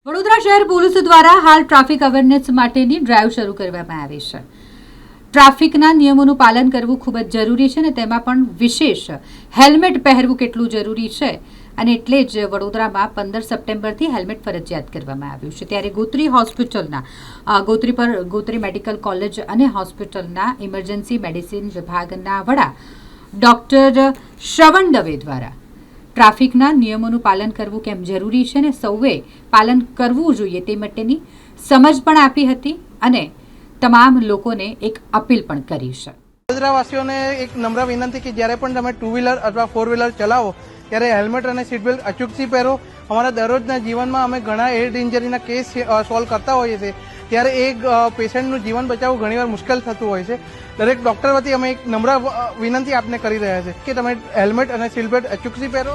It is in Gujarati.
વડોદરા શહેર પોલીસ દ્વારા હાલ ટ્રાફિક અવેરનેસ માટેની ડ્રાઈવ શરૂ કરવામાં આવી છે। ટ્રાફિકના નિયમોનું પાલન કરવું ખૂબ જ જરૂરી છે અને તેમાં પણ વિશેષ હેલ્મેટ પહેરવું કેટલું જરૂરી છે અને એટલે જ વડોદરામાં 15 સપ્ટેમ્બરથી હેલ્મેટ ફરજિયાત કરવામાં આવ્યું છે। ત્યારે ગોત્રી મેડિકલ કોલેજ અને હોસ્પિટલના ઇમરજન્સી મેડિસિન વિભાગના વડા ડોક્ટર શ્રવણ દવે દ્વારા ટ્રાફિકના નિયમોનું પાલન કરવું કેમ જરૂરી છે અને સૌએ પાલન કરવું જોઈએ તે માટેની સમજ પણ આપી હતી અને તમામ લોકોને એક અપીલ પણ કરી છે। વડોદરાવાસીઓને એક નમ્ર વિનંતી કે જ્યારે પણ તમે 2 વ્હીલર અથવા 4 વ્હીલર ચલાવો ત્યારે હેલ્મેટ અને સીટ બેલ્ટ અચૂકથી પહેરો। અમારા દરરોજના જીવનમાં અમે ઘણા હેડ ઇન્જરીના કેસ સોલ્વ કરતા હોઈએ છીએ, ત્યારે એક પેશન્ટનું જીવન બચાવવું ઘણીવાર મુશ્કેલ થતું હોય છે। દરેક ડૉક્ટર વતી અમે એક નમ્ર વિનંતી આપને કરી રહ્યા છીએ કે તમે હેલ્મેટ અને સીટ બેલ્ટ અચૂકથી પહેરો।